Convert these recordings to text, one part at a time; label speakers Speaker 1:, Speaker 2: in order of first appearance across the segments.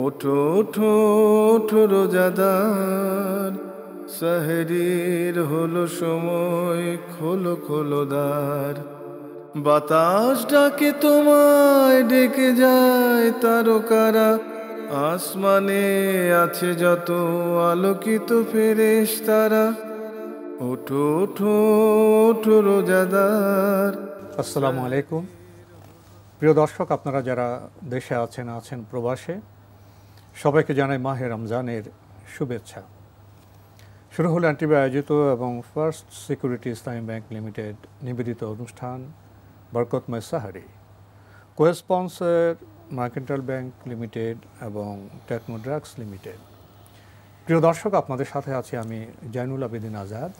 Speaker 1: ওঠো ওঠো ওঠো রোজাদার, সেহরির হলো সময়, খোলো খোলো দ্বার। বাতাস ডাকে তোমায়, ডেকে যায় তারকারা, আসমানে আছে যত আলোকিত ফেরেশতারা। ওঠো ওঠো ওঠো রোজাদার।
Speaker 2: আসসালামু আলাইকুম। প্রিয় দর্শক, আপনারা যারা দেশে আছেন প্রবাসে, সবাইকে জানাই মাহে রমজানের শুভেচ্ছা। শুরু হলো এনটিভি আয়োজিত এবং first security Islami bank limited নিবেদিত অনুষ্ঠান বরকতময় sehri. Cosponsor mercantile bank limited এবং টেকনো ড্রাগস লিমিটেড। প্রিয় দর্শক, আপনাদের সাথে আছি আমি জাইনুল আবেদিন আজাদ।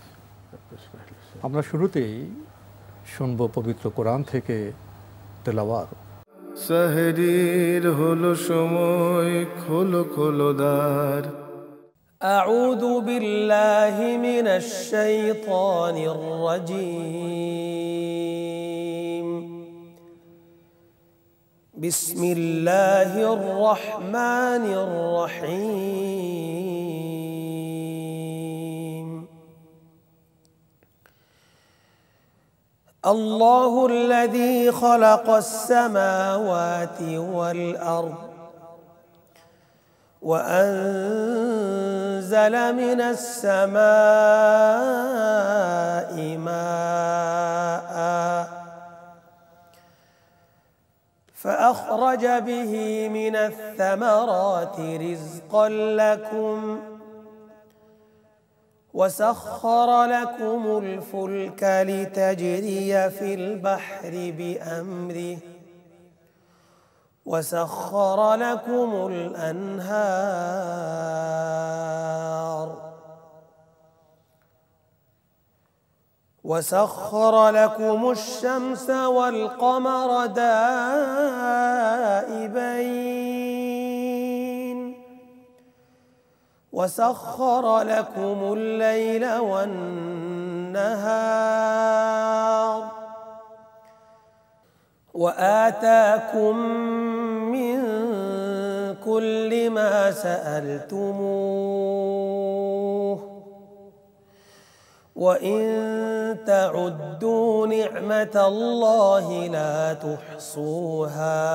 Speaker 2: আমরা শুরুতেই শুনব পবিত্র কোরআন থেকে তেলাওয়াত।
Speaker 1: সেহরির হলো সময়, খোলো খোলো দ্বার।
Speaker 3: أعوذ بالله من الشيطان الرجيم. بسم الله الرحمن الرحيم. الله الذي خلق السماوات والأرض وأنزل من السماء ماء فأخرج به من الثمرات رزقا لكم وسخر لكم الفلك لتجري في البحر بأمره وسخر لكم الأنهار وسخر لكم الشمس والقمر دائبين وسخر لكم الليل والنهار وآتاكم من كل ما سألتموه وإن تعدوا نعمة الله لا تحصوها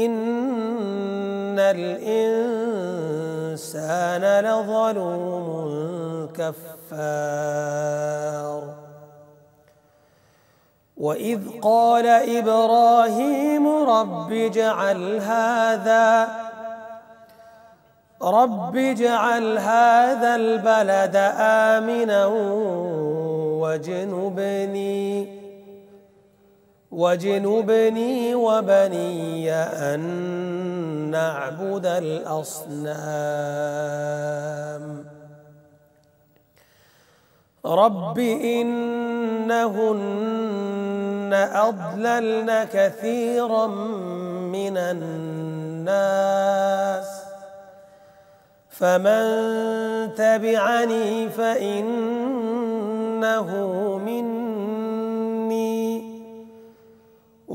Speaker 3: إن الإنسان لظلوم كفار. وإذ قال إبراهيم رب اجعل هذا البلد آمنا واجنبني وبني أن نعبد الأصنام. رب إنهن أضللن كثيرا من الناس فمن تبعني فإنه مني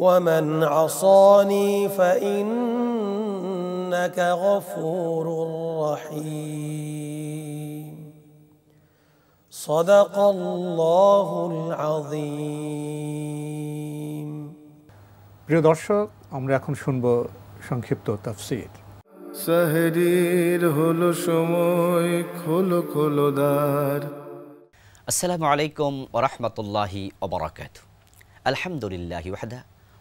Speaker 3: ومن عصاني فإنك غفور رحيم. صدق الله العظيم.
Speaker 2: প্রিয় দর্শক, আমরা এখন শুনব সংক্ষিপ্ত তাফসীর।
Speaker 1: সেহরির হলো সময়, খোলো খোলো দ্বার।
Speaker 4: আসসালামু আলাইকুম ওয়া রাহমাতুল্লাহি ওয়া বারাকাতুহু। আলহামদুলিল্লাহি ওয়াহদা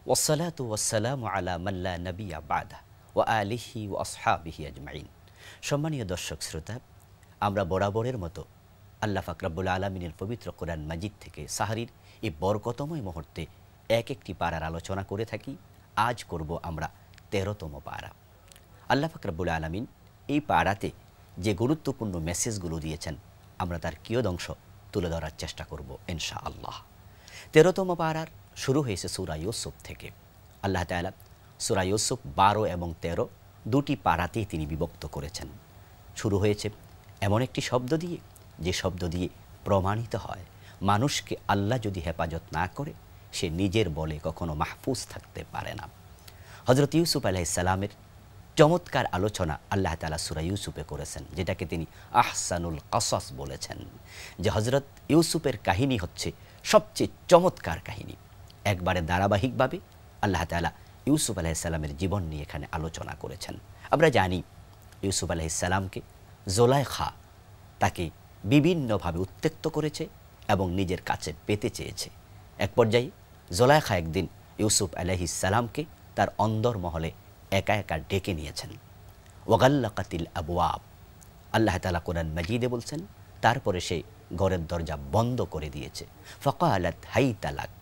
Speaker 4: ওয়াসসালাতু ওয়াসসালামু আলা মান লা নাবিয়্যা বা'দা ওয়া আলিহি ওয়া আসহাবিহি আজমাইন। সম্মানীয় দর্শক শ্রোতা, আমরা বরাবরের মতো আল্লাহ পাক রব্বুল আলামিনের পবিত্র কোরআন মাজিদ থেকে সাহরির এই বরকতময় মুহূর্তে এক একটি পারার আলোচনা করে থাকি। আজ করব আমরা 13তম পারা। আল্লাহ পাক রব্বুল আলামিন এই পারাতে যে গুরুত্বপূর্ণ মেসেজগুলো দিয়েছেন, আমরা তার কিয়দংশ তুলে ধরার চেষ্টা করব ইনশাআল্লাহ। 13তম পারার শুরু হয়েছে সূরা ইউসুফ থেকে। আল্লাহ তাআলা সূরা ইউসুফ 12 এবং 13 দুটি পারাতেই তিনি বিভক্ত করেছেন। শুরু হয়েছে এমন একটি শব্দ দিয়ে, যে শব্দ দিয়ে প্রমাণিত হয় মানুষকে আল্লাহ যদি হেফাজত না করে সে নিজের বলে কখনো মাহফুজ থাকতে পারে না। হযরত ইউসুফ আলাইহিস সালামের চমৎকার আলোচনা আল্লাহ তাআলা সূরা ইউসুফে করেছেন, যেটাকে তিনি আহসানুল কসস বলেছেন, যে হযরত ইউসুফের কাহিনী হচ্ছে সবচেয়ে চমৎকার কাহিনী। একবারে ধারাবাহিকভাবে আল্লাহ তাআলা ইউসুফ আলাইহিস সালামের জীবন নিয়ে এখানে আলোচনা করেছেন। আমরা জানি ইউসুফ আলাইহিস সালামকে জুলাইখা তাকে বিভিন্নভাবে উত্ত্যক্ত করেছে এবং নিজের কাছে পেতে চেয়েছে। এক পর্যায়ে জুলাইখা একদিন ইউসুফ আলাইহিস সালামকে তার অন্দরমহলে একা একা ডেকে নিয়েছেন। ওয়াগাল্লাকাতিল আবওয়াব, আল্লাহ তাআলা কোরআন মাজিদে বলছেন, তারপরে সে ঘরের দরজা বন্ধ করে দিয়েছে। ফাকালাত হাইতা লাক,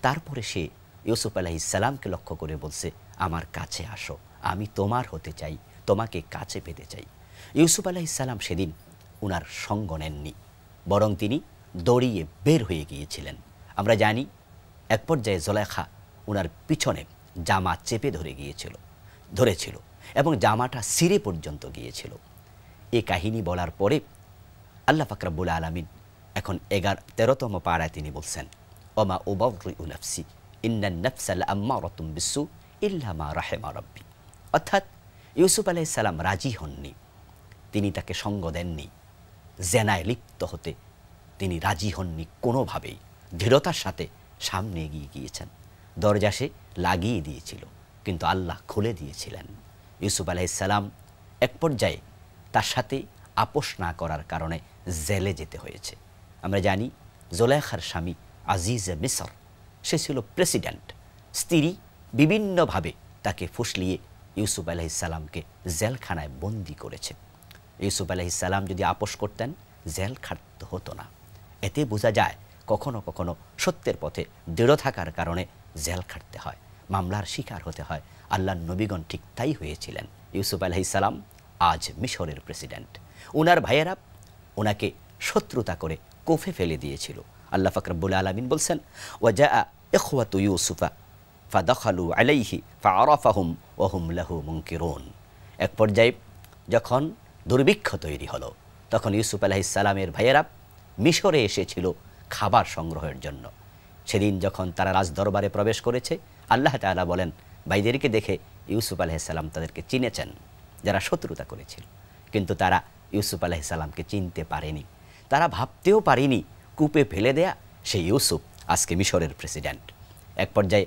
Speaker 4: তারপরে সে ইউসুফ আলাইহিস সালামকে লক্ষ্য করে বলছে, আমার কাছে আসো, আমি তোমার হতে চাই, তোমাকে কাছে পেতে চাই। ইউসুফ আলাইহিস সালাম সেদিন উনার সঙ্গ নেননি, বরং তিনি দৌড়িয়ে বের হয়ে গিয়েছিলেন। আমরা জানি এক পর্যায়ে জুলাইখা উনার পিছনে জামা চেপে ধরেছিল এবং জামাটা সিরে পর্যন্ত গিয়েছিল। এই কাহিনী বলার পরে আল্লাহ পাক রব্বুল আলামিন এখন 13তম পারায় তিনি বলছেন, ওমা উবাররিউ নাফসি ইন্নান নাফসা লাআম্মারাতুম বিসসু ইল্লা মা রাহিমা রাব্বি। অর্থাৎ ইউসুফ আলাইহিস সালাম রাজি হননি, তিনি তাকে সঙ্গ দেননি, জেনায় লিপ্ত হতে তিনি রাজি হননি কোনোভাবেই। দৃঢ়তার সাথে সামনে এগিয়ে গিয়েছেন। দরজা সে লাগিয়ে দিয়েছিল, কিন্তু আল্লাহ খুলে দিয়েছিলেন। ইউসুফ আলাইহিস সালাম এক পর্যায়ে তার সাথে আপোষ না করার কারণে জেলে যেতে হয়েছে। আমরা জানি জুলাইখার স্বামী আজিজে মিসর, সে ছিল প্রেসিডেন্ট। স্ত্রী বিভিন্নভাবে তাকে ফুসলিয়ে ইউসুফ আলাইহিস সালামকে জেলখানায় বন্দি করেছে। ইউসুফ আলাইহিস সালাম যদি আপোষ করতেন, জেল খাটতে হতো না। এতে বোঝা যায় কখনো কখনো সত্যের পথে দৃঢ় থাকার কারণে জেল খাটতে হয়, মামলার শিকার হতে হয়। আল্লাহর নবীগণ ঠিক তাই হয়েছিলেন। ইউসুফ আলাইহিস সালাম আজ মিশরের প্রেসিডেন্ট। উনার ভাইয়েরা ওনাকে শত্রুতা করে কোফে ফেলে দিয়েছিল। আল্লাহ পাক রব্বুল আলামিন বলছেন, ওয়াজা ইখওয়াতু ইউসুফা ফাদাখালু আলাইহি ফাআরাফাহুম ওয়া হুম লাহু মুনকিরুন। এক পর্যায়ে যখন দুর্ভিক্ষ তৈরি হলো, তখন ইউসুফ আলাইহিস সালামের ভাইয়েরা মিশরে এসেছিল খাবার সংগ্রহের জন্য। সেদিন যখন তারা রাজদরবারে প্রবেশ করেছে, আল্লাহ তাআলা বলেন, ভাইদেরকে দেখে ইউসুফ আলাইহিস সালাম তাদেরকে চিনেছেন, যারা শত্রুতা করেছিল। কিন্তু তারা ইউসুফ আলাইহিস সালামকে চিনতে পারেনি। তারা ভাবতেও পারেনি কূপে ফেলে দেয়া সেই ইউসুফ আজকে মিশরের প্রেসিডেন্ট। এক পর্যায়ে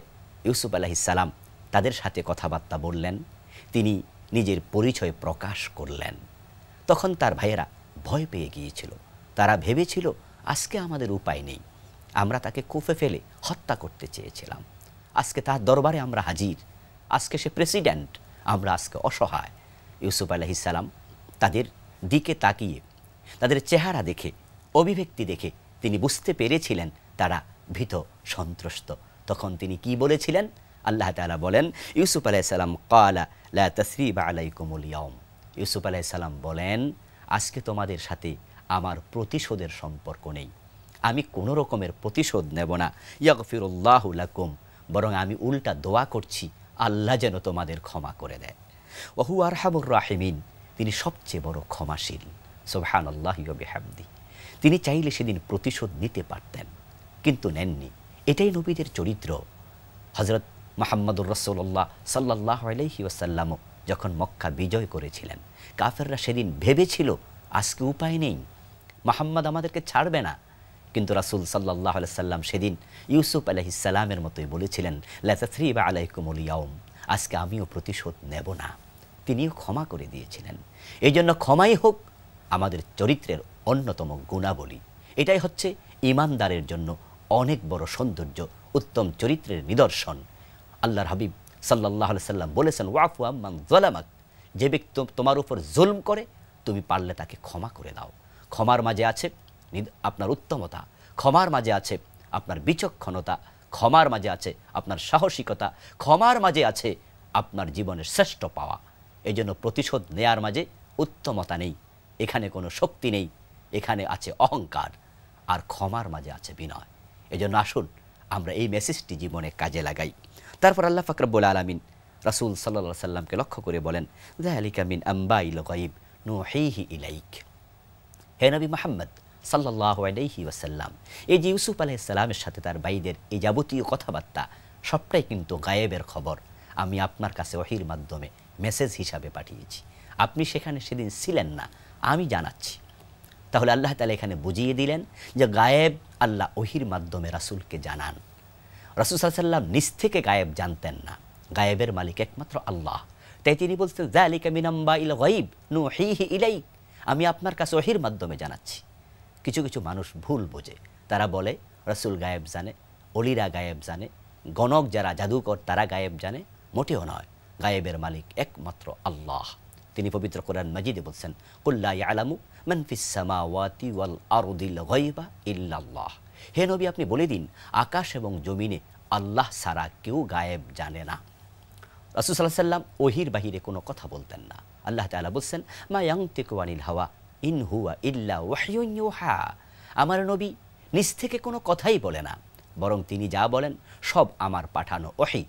Speaker 4: ইউসুফ আলাইহিস সালাম তাদের সাথে কথাবার্তা বললেন, তিনি নিজের পরিচয় প্রকাশ করলেন। তখন তার ভাইয়েরা ভয় পেয়ে গিয়েছিল। তারা ভেবেছিল আজকে আমাদের উপায় নেই, আমরা তাকে কূপে ফেলে হত্যা করতে চেয়েছিলাম, আজকে তার দরবারে আমরা হাজির, আজকে সে প্রেসিডেন্ট, আমরা আজকে অসহায়। ইউসুফ আলাইহিস সালাম তাদের দিকে তাকিয়ে, তাদের চেহারা দেখে, অভিব্যক্তি দেখে তিনি বুঝতে পেরেছিলেন তারা ভীত সন্ত্রস্ত। তখন তিনি কি বলেছিলেন? আল্লাহ তাআলা বলেন, ইউসুফ আলাইহিস সালাম ক্বালা লা তাসরিবা আলাইকুমুল ইয়াউম। ইউসুফ আলাইহিস সালাম বলেন, আজকে তোমাদের সাথে আমার প্রতিশোধের সম্পর্ক নেই, আমি কোনো রকমের প্রতিশোধ নেব না। ইয়াগফিরুল্লাহু লাকুম, বরং আমি উল্টা দোয়া করছি আল্লাহ যেন তোমাদের ক্ষমা করে দেয়। ওয়া হুয়া আরহামুর রাহিমিন, তিনি সবচেয়ে বড় ক্ষমাশীল। সুবহানাল্লাহি ওয়া বিহামদি। তিনি চাইলে সেদিন প্রতিশোধ নিতে পারতেন, কিন্তু নেননি। এটাই নবীদের চরিত্র। হযরত মুহাম্মদুর রাসূলুল্লাহ সাল্লাল্লাহু আলাইহি ওয়াসাল্লামও যখন মক্কা বিজয় করেছিলেন, কাফেররা সেদিন ভেবেছিল আজকে উপায় নেই, মুহাম্মদ আমাদেরকে ছাড়বে না। কিন্তু রাসূল সাল্লাল্লাহু আলাইহি সাল্লাম সেদিন ইউসুফ আলাইহিস সালামের মতোই বলেছিলেন, লা তাসরিবা আলাইকুমুল ইয়াউম, আজকে আমিও প্রতিশোধ নেব না। তিনিও ক্ষমা করে দিয়েছিলেন। এই জন্য ক্ষমাই হোক আমাদের চরিত্রের অন্যতম গুণাবলী। এটাই হচ্ছে ঈমানদারের জন্য অনেক বড় সৌন্দর্য, উত্তম চরিত্রের নিদর্শন। আল্লাহর হাবিব সাল্লাল্লাহু আলাইহি সাল্লাম বলেছেন, ওয়াফু আম্মান যালামাক, যে ব্যক্তি তোমার উপর জুলম করে তুমি পারলে তাকে ক্ষমা করে দাও। ক্ষমার মাঝে আছে আপনার উত্তমতা, ক্ষমার মাঝে আছে আপনার বিচক্ষণতা, ক্ষমার মাঝে আছে আপনার সাহসিকতা, ক্ষমার মাঝে আছে আপনার জীবনের শ্রেষ্ঠ পাওয়া। এই জন্য প্রতিশোধ নেয়ার মাঝে উত্তমতা নেই, এখানে কোনো শক্তি নেই, এখানে আছে অহংকার। আর ক্ষমার মাঝে আছে বিনয়। এই জন্য আসুন আমরা এই মেসেজটি জীবনে কাজে লাগাই। তারপর আল্লাহ পাক রব্বুল আলামিন রাসূল সাল্লাল্লাহু আলাইহি সাল্লামকে লক্ষ্য করে বলেন, যালিকা মিন আম্বাইল গায়ব নুহিহি ইলাইক। হে নবী মুহাম্মদ সাল্লাল্লাহু আলাইহি ওয়াসাল্লাম, এই যে ইউসুফ আলাইহিস সালামের সাথে তার ভাইদের এই যাবতীয় কথাবার্তা সবটাই কিন্তু গায়েবের খবর, আমি আপনার কাছে ওহীর মাধ্যমে মেসেজ হিসাবে পাঠিয়েছি। আপনি সেখানে সেদিন ছিলেন না, আমি জানাচ্ছি। তাহলে আল্লাহ তাআলা এখানে বুঝিয়ে দিলেন যে গায়েব আল্লাহ ওহির মাধ্যমে রাসূলকে জানান। রাসূল সাল্লাল্লাহু আলাইহি ওয়াসাল্লাম নিজ থেকে গায়েব জানতেন না, গায়েবের মালিক একমাত্র আল্লাহ। তাই তিনি বলছেন যালিকা মিন আম্বাইল গায়ব নুহিহি ইলাইক, আমি আপনার কাছে ওহির মাধ্যমে জানাচ্ছি। কিছু কিছু মানুষ ভুল বোঝে, তারা বলে রাসূল গায়েব জানে, অলিরা গায়েব জানে, গণক যারা জাদুকর তারা গায়েব জানে। মোটেও নয়, গায়েবের মালিক একমাত্র আল্লাহ। তিনি পবিত্র কোরআন মাজিদে বলছেন কুল লা ইয়ালামু মান ফিস সামাওয়াতি ওয়াল আরদিল গায়বা ইল্লাল্লাহ। হে নবী, আপনি বলে দিন আকাশ এবং জমিনে আল্লাহ ছাড়া কেউ গায়েব জানে না। রাসূল সাল্লাল্লাহু আলাইহি ওয়াসাল্লাম ওহির বাহিরে কোনো কথা বলতেন না। আল্লাহ তাআলা বলছেন মা ইয়ানতিকু আনিল হাওয়া ইন হুয়া ইল্লা ওয়াহয়ুন ইউহা, আমার নবী নিজ থেকে কোনো কথাই বলে না, বরং তিনি যা বলেন সব আমার পাঠানো ওহী।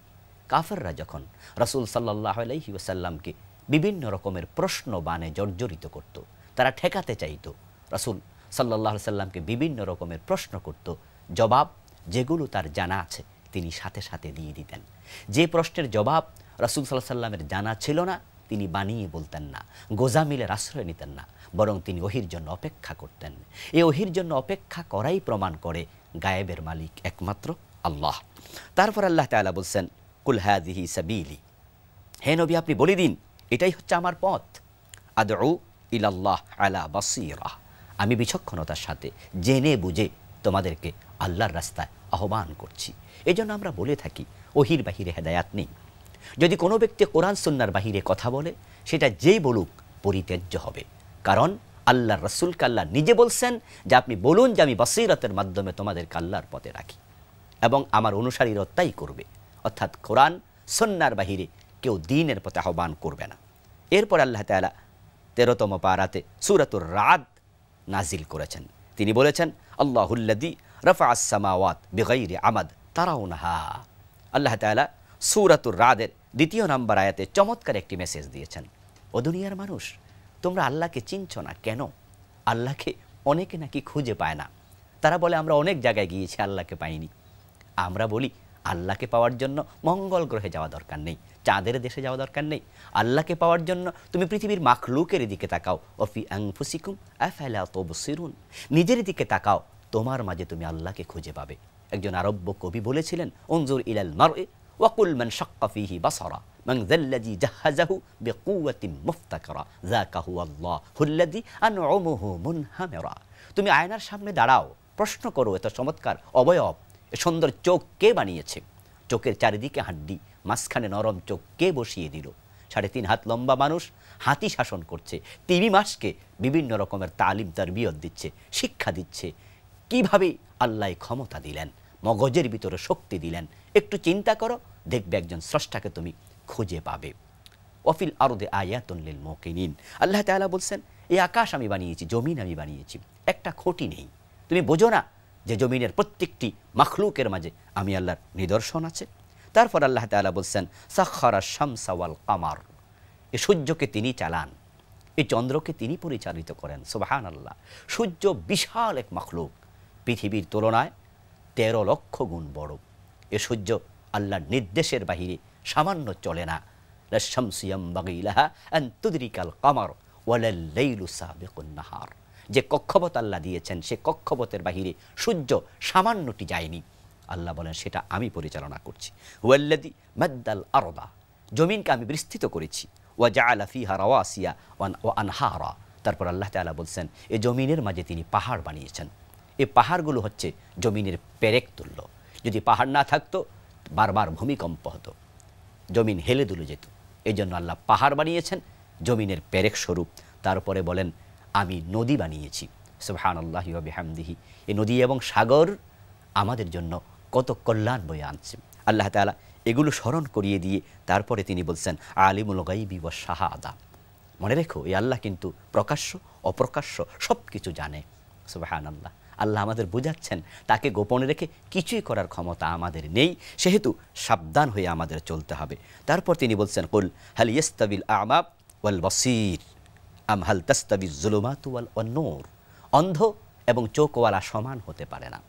Speaker 4: কাফেররা যখন রাসূল সাল্লাল্লাহু আলাইহি ওয়াসাল্লামকে বিভিন্ন রকমের প্রশ্ন বানে জর্জরিত করত, তারা ঠেকাতে চাইতো, রাসূল সাল্লাল্লাহু আলাইহি ওয়াসাল্লামকে বিভিন্ন রকমের প্রশ্ন করত, জবাব যেগুলো তার জানা আছে তিনি সাথে সাথে দিয়ে দিতেন। যে প্রশ্নের জবাব রাসূল সাল্লাল্লাহু আলাইহি ওয়াসাল্লামের জানা ছিল না, তিনি বানিয়ে বলতেন না, গোজামিলের আশ্রয় নিতেন না, বরং তিনি ওহির জন্য অপেক্ষা করতেন। এই ওহির জন্য অপেক্ষা করাই প্রমাণ করে গায়েবের মালিক একমাত্র আল্লাহ। তারপর আল্লাহ তাআলা বলছেন কুল হাযিহি সাবিলি, হে নবী আপনি বলে দিন এটাই হচ্ছে আমার পথ, আদউ ইলাল্লাহ আলা বাসীরা, আমি বিচক্ষণতার সাথে জেনে বুঝে তোমাদেরকে আল্লাহর রাস্তায় আহ্বান করছি। এজন্য আমরা বলে থাকি ওহির বাহিরে হেদায়াত নেই। যদি কোনো ব্যক্তি কোরআন সুন্নাহর বাহিরে কথা বলে, সেটা যেই বলুক পরিত্যাজ্য হবে। কারণ আল্লাহর রাসূলকে আল্লাহ নিজে বলছেন যে আপনি বলুন যে আমি বসীরতের মাধ্যমে তোমাদেরকে আল্লাহর পথে রাখি এবং আমার অনুসারীরা তাই করবে। অর্থাৎ কোরআন সুন্নাহর বাহিরে কেউ দ্বীনের পথে আহ্বান করবে না। এরপর আল্লাহ তাআলা 13তম পারাতে সূরাতুর রাদ নাজিল করেছেন। তিনি বলেছেন আল্লাহুল্লাযী রাফা'আস সামাওয়াত বিগাইরি আমাদ তারাউনাহা। আল্লাহ তাআলা সূরাতুর রাদের 2 নম্বর আয়াতে চমৎকার একটি মেসেজ দিয়েছেন। ও দুনিয়ার মানুষ, তোমরা আল্লাহকে চিনছো না কেন? আল্লাহকে অনেকে নাকি খুঁজে পায় না। তারা বলে আমরা অনেক জায়গায় গিয়েছি, আল্লাহকে পাইনি। আমরা বলি আল্লাহকে পাওয়ার জন্য মঙ্গল গ্রহে যাওয়া দরকার নেই, চাঁদের দেশে যাওয়া দরকার নেই। আল্লাহকে পাওয়ার জন্য তুমি পৃথিবীর মাখলুকের দিকে তাকাও, অফি আনফুসিকুম আফালা তুবসিরুন, নিজের দিকে তাকাও, তোমার মাঝে তুমি আল্লাহকে খুঁজে পাবে। একজন আরব্য কবি বলেছিলেন উনজুর ইলাল মারই ওয়াকুল মান শাক্কা ফিহি বাসারা মান যাল্লাযী জাহাযাহু বিকুওয়াতিন মুফতাকারা যাকা হুয়াল্লাহুল্লাযী আনউমুহু মুনহামিরা। তুমি আয়নার সামনে দাঁড়াও, প্রশ্ন করো এত চমৎকার অবয়ব, এ সুন্দর চোখ কে বানিয়েছে? চোখের চারিদিকে হাড্ডি, মাঝখানে নরম চোখ কে বসিয়ে দিল? 3.5 হাত লম্বা মানুষ হাতি শাসন করছে, 3 মাসকে বিভিন্ন রকমের তালিম তারবিয়ত দিচ্ছে, শিক্ষা দিচ্ছে। কিভাবে আল্লাহ ক্ষমতা দিলেন, মগজের ভিতরে শক্তি দিলেন? একটু চিন্তা করো, দেখবে একজন স্রষ্টাকে তুমি খুঁজে পাবে। ওয়াফিল আরদে আয়াতুন লিল মুকিনিন, আল্লাহ তাআলা বলছেন এই আকাশ আমি বানিয়েছি, জমিন আমি বানিয়েছি, একটা খুঁটি নেই। তুমি বোঝো না যে জমিনের প্রত্যেকটি মাখলুকের মাঝে আমি আল্লাহর নিদর্শন আছে? তারপর আল্লাহ তাআলা বলছেন সাখখারাশ শামসা ওয়াল কামার, এই সূর্যকে তিনি চালান, এই চন্দ্রকে তিনি পরিচালিত করেন। সুবহানাল্লাহ, সূর্য বিশাল এক মাখলুক, পৃথিবীর তুলনায় 13 লক্ষ গুণ বড়। এ সূর্য আল্লাহর নির্দেশের বাহিরে সামান্য চলে না। লাশ-শামসু ইয়ানবাগী লাহা আন তুদরিকাল কামার ওয়ালাল লাইলু সাবিকুন নাহার, যে কক্ষপথ আল্লাহ দিয়েছেন সে কক্ষপথের বাহিরে সূর্য সামান্যটি যায়নি। আল্লাহ বলেন সেটা আমি পরিচালনা করছি। হুয়াল্লাযী মাদ্দাল আরদা, জমিনকে আমি বিস্তৃত করেছি, ওয়া জাআলা ফিহা রাওয়াসিয়া ওয়া আনহারা। তারপর আল্লাহ তাআলা বলছেন এই জমিনের মাঝে তিনি পাহাড় বানিয়েছেন। এই পাহাড়গুলো হচ্ছে জমিনের পেরেক তুল্য। যদি পাহাড় না থাকতো বারবার ভূমিকম্প হতো, জমিন হেলে দুলে যেত। এই জন্য আল্লাহ পাহাড় বানিয়েছেন জমিনের পেরেক স্বরূপ। তারপরে বলেন আমি নদী বানিয়েছি। সুবহানাল্লাহি ওয়া বিহামদিহি, এই নদী এবং সাগর আমাদের জন্য কত কল্যাণ বয়ে আনছে। আল্লাহ তাআলা এগুলো স্মরণ করিয়ে দিয়ে তারপরে তিনি বলছেন আলিমুল গায়বি ওয়াশ শাহাদা, মনে রেখো এই আল্লাহ কিন্তু প্রকাশ্য অপ্রকাশ্য সব কিছু জানে। সুবহানাল্লাহ, আল্লাহ আমাদের বোঝাচ্ছেন তাকে গোপনে রেখে কিছুই করার ক্ষমতা আমাদের নেই, সেহেতু সাবধান হয়ে আমাদের চলতে হবে। তারপর তিনি বলছেন কুল হাল ইয়াস্তাবিল আ'মা ওয়াল বাসীর আম হাল তাস্তাবিজ যুলুমাতু ওয়াল নূর, অন্ধ এবং চোখওয়ালা সমান হতে পারে না,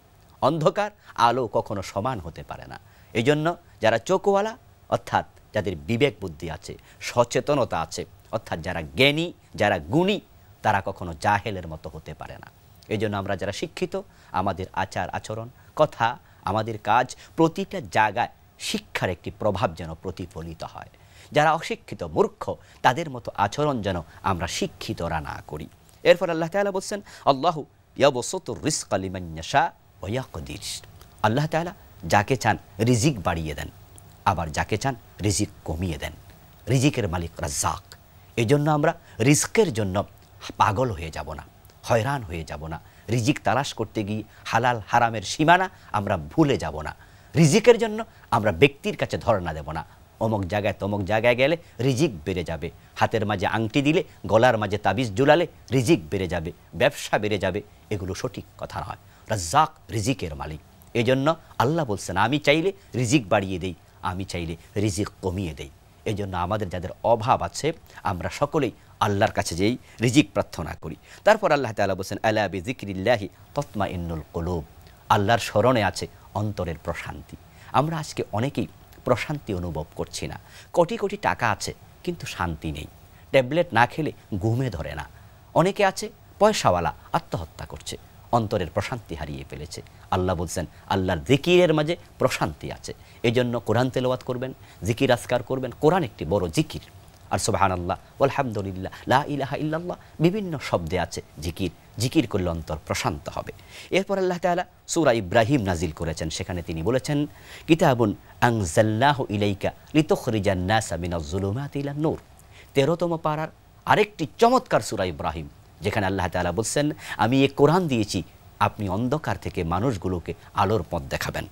Speaker 4: অন্ধকার আলো কখনো সমান হতে পারে না। এই জন্য যারা চোখওয়ালা অর্থাৎ যাদের বিবেক বুদ্ধি আছে, সচেতনতা আছে, অর্থাৎ যারা জ্ঞানী, যারা গুণী, তারা কখনো জাহেলের মতো হতে পারে না। এই জন্য আমরা যারা শিক্ষিত, আমাদের আচার আচরণ, কথা, আমাদের কাজ, প্রতিটা জায়গায় শিক্ষার একটি প্রভাব যেন প্রতিফলিত হয়। যারা অশিক্ষিত, মূর্খ, তাদের মতো আচরণ যেন আমরা শিক্ষিতরা না করি। এরপর আল্লাহ তাআলা বলছেন, আল্লাহু ইয়াবসুতুর রিজকা লিমান ইয়াশা ওয়া ইয়াকদির। আল্লাহ তাআলা যাকে চান রিজিক বাড়িয়ে দেন, আবার যাকে চান রিজিক কমিয়ে দেন। রিজিকের মালিক রাজ্জাক। এই জন্য আমরা রিজকের জন্য পাগল হয়ে যাব না, হয়রান হয়ে যাব না। রিজিক তালাশ করতে গিয়ে হালাল হারামের সীমানা আমরা ভুলে যাব না। রিজিকের জন্য আমরা ব্যক্তির কাছে ধর্ণা দেব না, অমুক জায়গায় তমুক জায়গায় গেলে রিজিক বেড়ে যাবে, হাতের মাঝে আংটি দিলে, গলার মাঝে তাবিজ ঝুলালে রিজিক বেড়ে যাবে, ব্যবসা বেড়ে যাবে, এগুলো সঠিক কথা নয়। রাজ্জাক রিজিকের মালিক। এই জন্য আল্লাহ বলছেন, আমি চাইলে রিজিক বাড়িয়ে দেই, আমি চাইলে রিজিক কমিয়ে দেই। এই জন্য আমাদের যাদের অভাব আছে আমরা সকলেই আল্লাহর কাছে যেই রিজিক প্রার্থনা করি। তারপর আল্লাহ তাআলা বলছেন, আলা বিযিকরিল্লাহি তাতমাইন্নুল কুলুব। আল্লাহর স্মরণে আছে অন্তরের প্রশান্তি। আমরা আজকে অনেকেই প্রশান্তি অনুভব করছি না। কোটি কোটি টাকা আছে কিন্তু শান্তি নেই। ট্যাবলেট না খেলে ঘুমে ধরে না। অনেকে আছে পয়সাওয়ালা, আত্মহত্যা করছে, অন্তরের প্রশান্তি হারিয়ে ফেলেছে। আল্লাহ বলছেন, আল্লাহর জিকিরের মাঝে প্রশান্তি আছে। এই জন্য কোরআন তেলাওয়াত করবেন, জিকির আজকার করবেন। কোরআন একটি বড় জিকির। আর সুবহানাল্লাহ, আলহামদুলিল্লাহ, লা ইলাহা ইল্লাল্লাহ, বিভিন্ন শব্দে আছে জিকির। জিকির করলে অন্তর প্রশান্ত হবে। এরপর আল্লাহ তাআলা সূরা ইব্রাহিম নাজিল করেছেন, সেখানে তিনি বলেছেন, কিতাবুন আনজালনাহু ইলাইকা লিতুখরিজান নাসা মিনাজ যুলুমাতি ইলান নূর। 13তম পারার আরেকটি চমৎকার সূরা ইব্রাহিম, যেখানে আল্লাহ তাআলা বলছেন, আমি এই কোরআন দিয়েছি, আপনি অন্ধকার থেকে মানুষগুলোকে আলোর পথ দেখাবেন।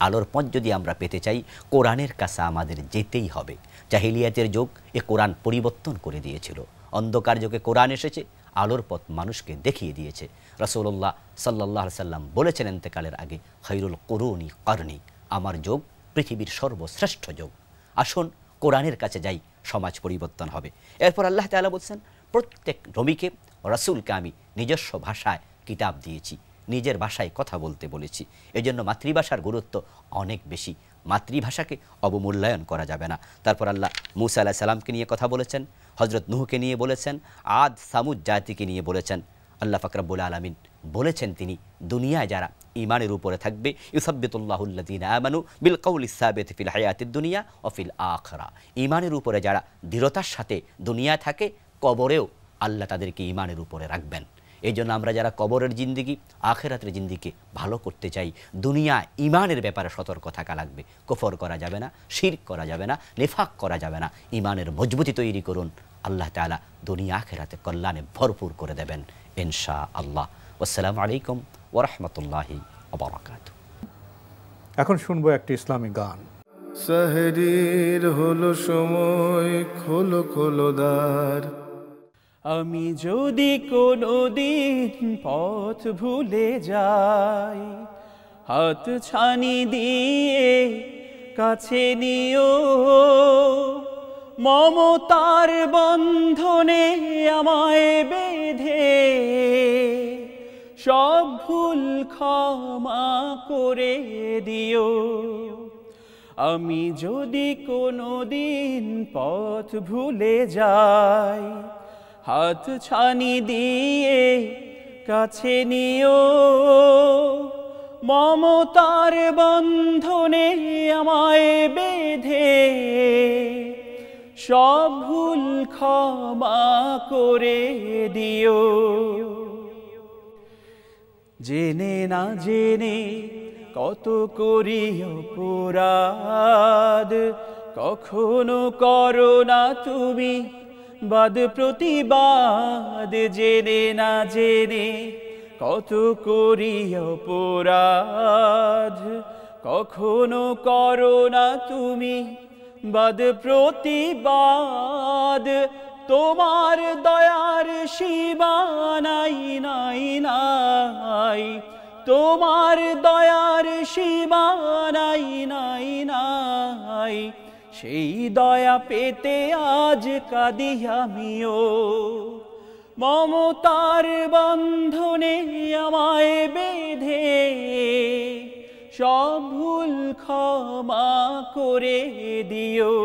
Speaker 4: আলোর পথ যদি আমরা পেতে চাই, কোরআনের কাছে আমাদের যেতেই হবে। জাহিলিয়াতের যুগ এ কোরআন পরিবর্তন করে দিয়েছিল। অন্ধকার যুগে কোরআন এসেছে, আলোর পথ মানুষকে দেখিয়ে দিয়েছে। রাসূলুল্লাহ সাল্লাল্লাহু আলাইহি সাল্লাম বলেছেন ইন্তেকালের আগে, খায়রুল কুরুনি করনি, আমার যুগ পৃথিবীর সর্বশ্রেষ্ঠ যুগ। আসুন কোরআনের কাছে যাই, সমাজ পরিবর্তন হবে। এরপর আল্লাহ তাআলা বলছেন, প্রত্যেক নবীকে, রাসূলকে আমি নিজস্ব ভাষায় কিতাব দিয়েছি, নিজের ভাষায় কথা বলতে বলেছি। এজন্য মাতৃভাষার গুরুত্ব অনেক বেশি। মাতৃভাষাকে অবমূল্যায়ন করা যাবে না। তারপর আল্লাহ মূসা আলাইহিস সালামকে নিয়ে কথা বলেছেন, হযরত নূহকে নিয়ে বলেছেন, আদ সামুদ জাতিকে নিয়ে বলেছেন। আল্লাহ পাক রব্বুল আলামিন বলেছেন, তিনি দুনিয়ায় যারা ঈমানের উপরে থাকবে, ইউসাব্বিতুল্লাহুল্লাযীনা আমানু বিল কওলিস সাবিত ফিল হায়াতিদ দুনিয়া ওয়া ফিল আখিরা। ঈমানের উপরে যারা দৃঢ়তার সাথে দুনিয়ায় থাকে, কবরেও আল্লাহ তাদেরকে ঈমানের উপরে রাখবেন। এই জন্য আমরা যারা কবরের জিন্দিগি, আখিরাতের জিন্দিগিকে ভালো করতে চাই, দুনিয়া ঈমানের ব্যাপারে সতর্ক থাকা লাগবে। কুফর করা যাবে না, শিরক করা যাবে না, নিফাক করা যাবে না। ঈমানের মজবুতি তৈরি করুন, আল্লাহ তাআলা দুনিয়া আখিরাতে কল্যাণে ভরপুর করে দেবেন ইনশাআল্লাহ। আসসালামু আলাইকুম ওয়া রাহমাতুল্লাহি ওয়া বারাকাতুহু।
Speaker 2: এখন শুনবো একটি ইসলামিক গান।
Speaker 1: সেহরির হলো সময়, খোলো খোলো দ্বার।
Speaker 5: আমি যদি কোনোদিন পথ ভুলে যাই, হাত ছানি দিয়ে কাছে নিও, মমতার বন্ধনে আমায় বেঁধে সব ভুল ক্ষমা করে দিও। আমি যদি কোনোদিন পথ ভুলে যাই, হাত ছানি দিয়ে কাছে নিও, মমতার বন্ধনে আমায় বেঁধে সব ভুল ক্ষমা করে দিও। জেনে না জেনে কত করি অপরাধ, কখনো করো না তুমি বাদ প্রতিবাদ। জেনে না জেনে কত করি অপরাধ, কখনো করো না তুমি বাদ প্রতিবাদ। তোমার দয়ার সীমা নাই নাই নাই, তোমার দয়ার সীমা নাই নাই নাই। সেই দয়া পেতে আজ কাঁদি আমিও, মমতার বন্ধনে আমায় বেঁধে সব ভুল ক্ষমা করে দিও।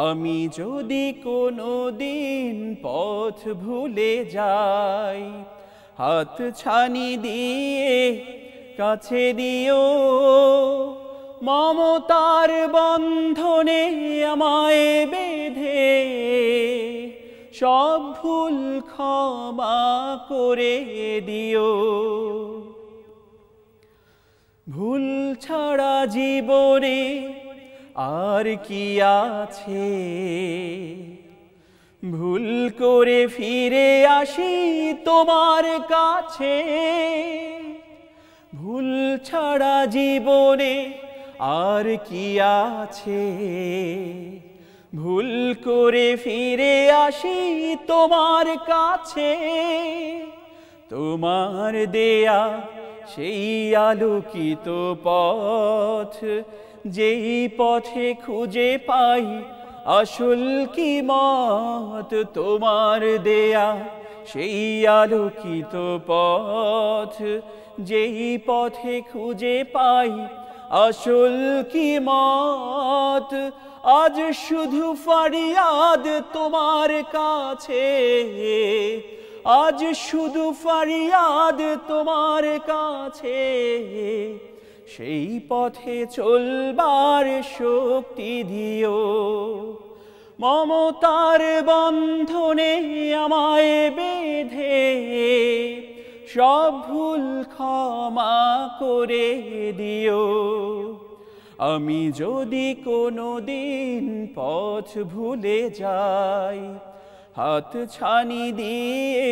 Speaker 5: আমি যদি কোনো দিন পথ ভুলে যাই, হাত ছানি দিয়ে কাছে দিও। মমতার বন্ধনে আমায় বেঁধে সব ভুল ক্ষমা করে দিও। ভুল ছাড়া জীবনে আর কি আছে, ভুল করে ফিরে আসি তোমার কাছে। ভুল ছাড়া জীবনে আর কি আছে, ভুল করে ফিরে আসি তোমার কাছে। তোমার দেয়া সেই আলোকিত পথ, যেই পথে খুঁজে পাই আসল কি মত। তোমার দেয়া সেই আলোকিত পথ, যেই পথে খুঁজে পাই আসল কি মত। আজ শুধু ফরিয়াদ তোমার কাছে, আজ শুধু ফরিয়াদ তোমার কাছে। সেই পথে চলবার শক্তি দিও। মমতার বন্ধনে আমায় বেঁধে সব ভুল ক্ষমা করে দিও। আমি যদি কোনো দিন পথ ভুলে যাই, হাত ছানি দিয়ে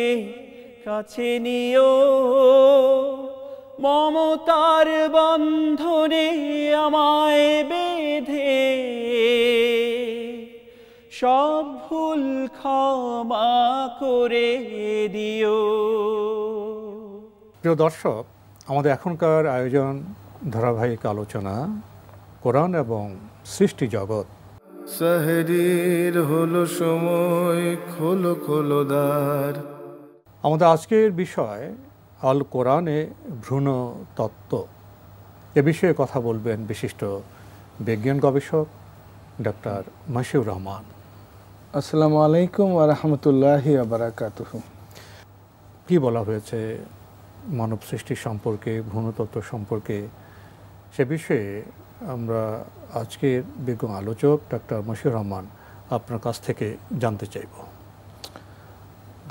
Speaker 5: কাছে নিও। মমতার বন্ধনে আমায় বেঁধে সব ভুল ক্ষমা করে দিও।
Speaker 2: প্রিয় দর্শক, আমাদের এখনকার আয়োজন ধারাবাহিক আলোচনা কোরআন এবং সৃষ্টি জগৎ।
Speaker 1: সেহরির হলো সময়, খোলো খোলো দ্বার।
Speaker 2: আমাদের আজকের বিষয় আল কোরআনে ভ্রূণ তত্ত্ব। এ বিষয়ে কথা বলবেন বিশিষ্ট বিজ্ঞান গবেষক ডক্টর মশিউর রহমান।
Speaker 6: আসসালামু আলাইকুম ওয়া রাহমাতুল্লাহি ওয়া বারাকাতুহু।
Speaker 2: কী বলা হয়েছে মানব সৃষ্টি সম্পর্কে, ভ্রূণতত্ত্ব সম্পর্কে, সে বিষয়ে আমরা আজকের বিজ্ঞ আলোচক ডক্টর মশিউর রহমান আপনার কাছ থেকে জানতে চাইব।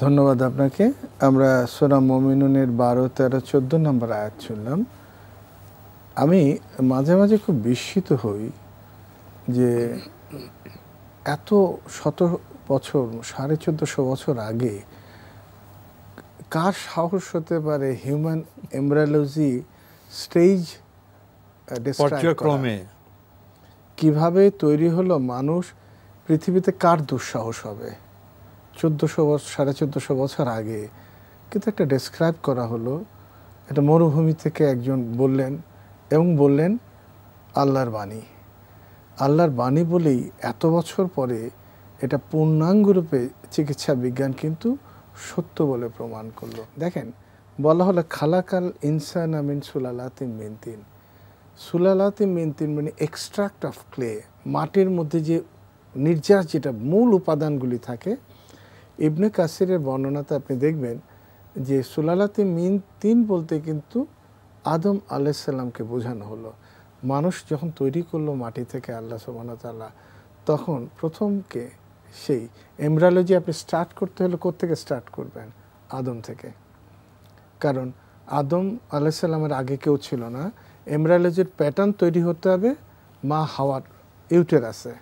Speaker 6: ধন্যবাদ আপনাকে। আমরা সূরা মুমিনুনের 12, 13, 14 নম্বর আয়াত শুনলাম। আমি মাঝে মাঝে খুব বিস্মিত হই যে এত শত বছর, 1450 বছর আগে কার সাহস হতে পারে হিউম্যান এমব্রায়োলজি স্টেজ
Speaker 2: পর্যায়ক্রমে
Speaker 6: কিভাবে তৈরি হলো মানুষ, পৃথিবীতে কার দুঃসাহস হবে? 1450 বছর আগে কিন্তু একটা ডেসক্রাইব করা হলো। এটা মরুভূমি থেকে একজন বললেন এবং বললেন আল্লাহর বাণী। আল্লাহর বাণী বলেই এত বছর পরে এটা পূর্ণাঙ্গরূপে চিকিৎসা বিজ্ঞান কিন্তু সত্য বলে প্রমাণ করলো। দেখেন, বলা হলো খালাকাল ইনসানা মিন সুলালাতিন মিন তিন। সুলালাতিন মিন তিন মানে এক্সট্রাক্ট অফ ক্লে, মাটির মধ্যে যে নির্যাস যেটা মূল উপাদানগুলি থাকে। ইবনে কাসিরের বর্ণনাতে আপনি দেখবেন যে সুলালাতিন মিন তিন বলতে কিন্তু আদম আলাইহিস সালামকে বোঝানো হলো। মানুষ যখন তৈরি করলো মাটি থেকে আল্লাহ সুবহানাহু ওয়া তাআলা, তখন প্রথমকে সেই এমব্রায়োলজি আপনি স্টার্ট করতে হলে কোত্থেকে স্টার্ট করবেন? আদম থেকে। কারণ আদম আলাইহিস সালামের আগে কেউ ছিল না। এমব্রায়োলজির প্যাটার্ন তৈরি হতে হবে মা হাওয়ার ইউটেরাসে।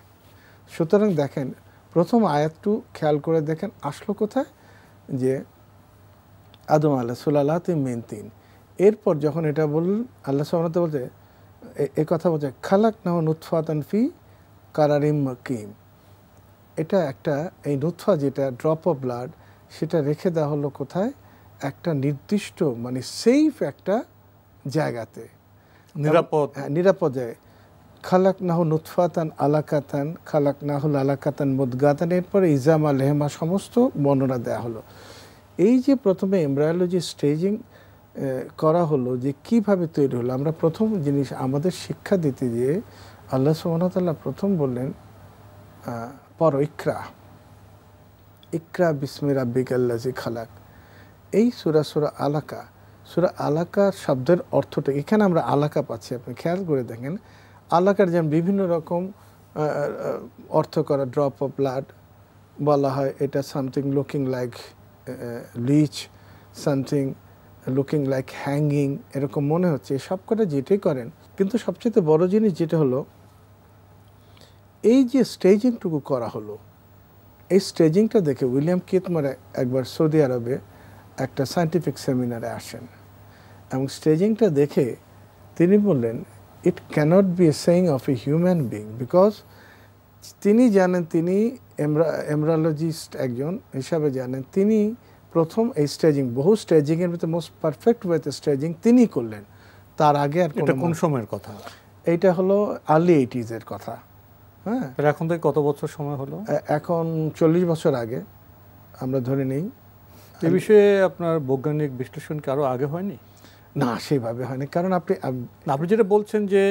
Speaker 6: সুতরাং দেখেন, প্রথম আয়াতটু খেয়াল করে দেখেন আসলো কোথায়, যে আদম আলাইহিস সুলালাতিন মিন তিন। এরপর যখন এটা বললেন আল্লাহ সুবহানাহু ওয়া তাআলা বলতে এ কথা বলছে খালাকনাহু নুতফাতান ফি কারারিম মাকিম। এটা একটা, এই নুতফা যেটা ড্রপ অফ ব্লাড, সেটা রেখে দেওয়া হলো কোথায়? একটা নির্দিষ্ট মানে সেফ একটা জায়গাতে, নিরাপদ জায়গায়। খালাকনাহু নুতফাতান আলাকাতান, খালাকনাহুল আলাকাতান মুদগাতান, এরপরে ইজামা লেহমা সমস্ত বর্ণনা দেওয়া হলো। এই যে প্রথমে এমব্রায়োলজি স্টেজিং করা হলো যে কিভাবে তৈরি হলো। আমরা প্রথম জিনিস আমাদের শিক্ষা দিতে গিয়ে আল্লাহ সুবহানাহু ওয়া তাআলা প্রথম বললেন পড়ো ইকরা, ইকরা বিসমি রাব্বিকাল্লাযী খালাক। এই সূরা আলাকা, সূরা আলাকা শব্দের অর্থটা এখানে আমরা আলাকা পাচ্ছি। আপনি খেয়াল করে দেখেন, আলাকার যেমন বিভিন্ন রকম অর্থ করা, ড্রপ অফ ব্লাড বলা হয়, এটা something looking like leech, something looking like hanging, এরকম মনে হচ্ছে। সব কটা যেটাই করেন, কিন্তু সবচেয়ে বড় জিনিস যেটা হলো এই যে স্টেজিংটুকু করা হলো, এই স্টেজিংটা দেখে উইলিয়াম কিথমার একবার সৌদি আরবে একটা সায়েন্টিফিক সেমিনারে আসেন এবং স্টেজিংটা দেখে তিনি বললেন it cannot be a saying of a human being, because তিনি জানেন, তিনি এমব্রায়োলজিস্ট একজন হিসাবে জানেন, তিনি প্রথম এই স্টেজিং, বহু স্টেজিংয়ের ভিতরে মোস্ট পারফেক্ট ওয়েতে স্টেজিং তিনি করলেন। তার আগে আর
Speaker 2: কোন সময়ের কথা?
Speaker 6: এইটা হলো আর্লি 80s কথা। হ্যাঁ,
Speaker 2: এখন থেকে কত বছর সময় হলো?
Speaker 6: এখন 40 বছর আগে আমরা ধরে নেই।
Speaker 2: এ বিষয়ে আপনার বৈজ্ঞানিক বিশ্লেষণ কি আরও আগে হয়নি?
Speaker 6: না, সেভাবে হয়নি। কারণ
Speaker 2: আপনি যেটা বলছেন যে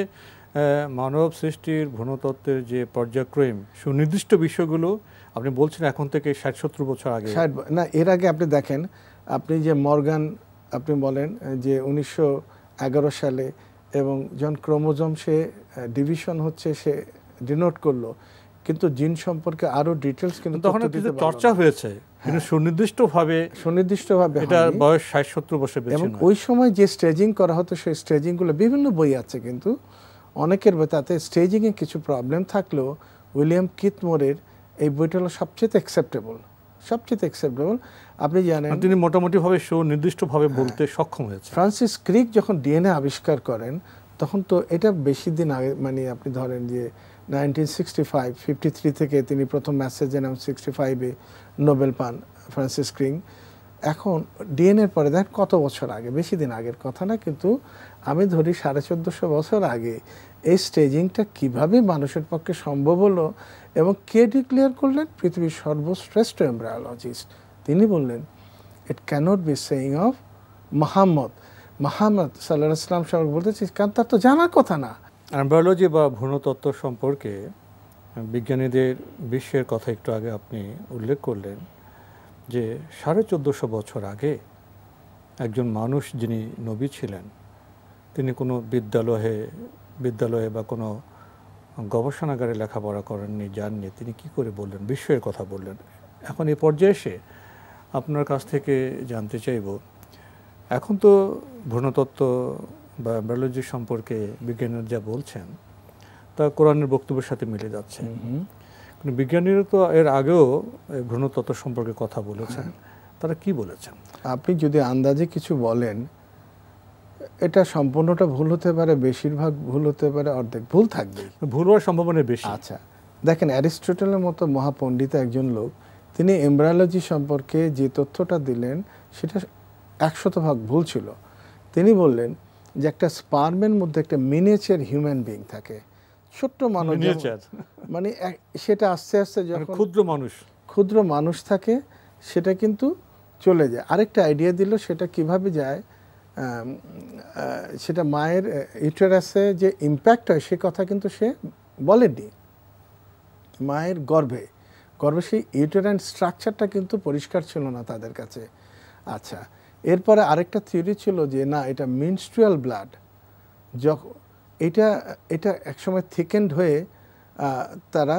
Speaker 2: মানব সৃষ্টির ভ্রূণতত্ত্বের যে পর্যায়ক্রম, সুনির্দিষ্ট বিষয়গুলো আপনি বলছেন এখন থেকে 60-70 বছর আগে।
Speaker 6: না, এর আগে আপনি দেখেন, আপনি যে মর্গান আপনি বলেন যে 1911 সালে এবং যখন ক্রোমোজোম সে ডিভিশন হচ্ছে সে ডিনোট করলো, কিন্তু জিন সম্পর্কে আরো ডিটেলস কিন্তু
Speaker 2: তখন চর্চা হয়েছে, কিন্তু সুনির্দিষ্টভাবে এটা বয়স 60-70 বছর বেশি।
Speaker 6: এবং ওই সময় যে স্টেজিং করা হতো সেই স্টেজিংগুলো বিভিন্ন বই আছে, কিন্তু অনেকের বই তাতে স্টেজিংয়ে কিছু প্রবলেম থাকলেও উইলিয়াম কিথমোরের এই বইটা হলো সবচেয়ে অ্যাকসেপ্টেবল। আপনি জানেন
Speaker 2: তিনি মোটামুটিভাবে সুনির্দিষ্টভাবে বলতে সক্ষম হয়েছে।
Speaker 6: ফ্রান্সিস ক্রিক যখন ডিএনএ আবিষ্কার করেন তখন তো এটা বেশি দিন আগে, মানে আপনি ধরেন যে 1953 থেকে তিনি প্রথম ম্যাসেজেনাম 65-এ নোবেল পান ফ্রান্সিস ক্রিক। এখন ডিএনএর পরে দেখ কত বছর আগে, বেশি দিন আগের কথা না, কিন্তু আমি ধরি 1450 বছর আগে এই স্টেজিংটা কিভাবে মানুষের পক্ষে সম্ভব হলো এবং কে ডিক্লেয়ার করলেন? পৃথিবীর সর্বশ্রেষ্ঠ এমব্রায়োলজিস্ট। তিনি বললেন it cannot be saying of Mohammad সাল্লাল্লাহু আলাইহি ওয়াসাল্লাম সম্পর্কে বলতেছি, কারণ তার তো জানার কথা না।
Speaker 2: এমব্রায়োলজি বা ভ্রূণতত্ত্ব সম্পর্কে বিজ্ঞানীদের বিশ্বের কথা একটু আগে আপনি উল্লেখ করলেন যে 1450 বছর আগে একজন মানুষ যিনি নবী ছিলেন, তিনি কোনো বিদ্যালয়ে বা কোনো গবেষণাগারে লেখাপড়া করেননি, জাননি, তিনি কি করে বললেন, বিশ্বের কথা বললেন। এখন এই পর্যায়ে এসে আপনার কাছ থেকে জানতে চাইব, এখন তো ভ্রূণতত্ত্ব বা এমব্রায়োলজি সম্পর্কে বিজ্ঞানীরা যা বলছেন তা কোরআনের বক্তব্যের সাথে মিলে যাচ্ছে, কিন্তু বিজ্ঞানীরা তো এর আগেও ভ্রূণতত্ত্ব সম্পর্কে কথা বলেছেন। তারা কি বলেছেন?
Speaker 6: আপনি যদি আন্দাজে কিছু বলেন, এটা সম্পূর্ণটা ভুল হতে পারে, বেশিরভাগ ভুল হতে পারে, অর্ধেক ভুল থাকবে,
Speaker 2: ভুল হওয়ার সম্ভাবনা বেশি।
Speaker 6: আচ্ছা দেখেন, অ্যারিস্টটলের মতো মহাপণ্ডিত একজন লোক, তিনি এমব্রায়োলজি সম্পর্কে যে তথ্যটা দিলেন সেটা 100% ভুল ছিল। তিনি বললেন যে একটা স্পার্মের মধ্যে একটা মিনিয়েচার হিউম্যান বিং থাকে, ছোট্ট মানুষ, মানে সেটা আস্তে আস্তে যখন ক্ষুদ্র মানুষ থাকে সেটা কিন্তু চলে যায়। আরেকটা আইডিয়া দিল সেটা কিভাবে যায়, সেটা মায়ের ইউটেরাসে যে ইম্প্যাক্ট হয় সে কথা কিন্তু সে বলেনি। মায়ের গর্ভে সেই ইউটেরাইন স্ট্রাকচারটা কিন্তু পরিষ্কার ছিল না তাদের কাছে। আচ্ছা, এরপরে আরেকটা থিওরি ছিল যে না, এটা মেনস্ট্রুয়াল ব্লাড, যখন এটা একসময় থিকেন্ড হয়ে তারা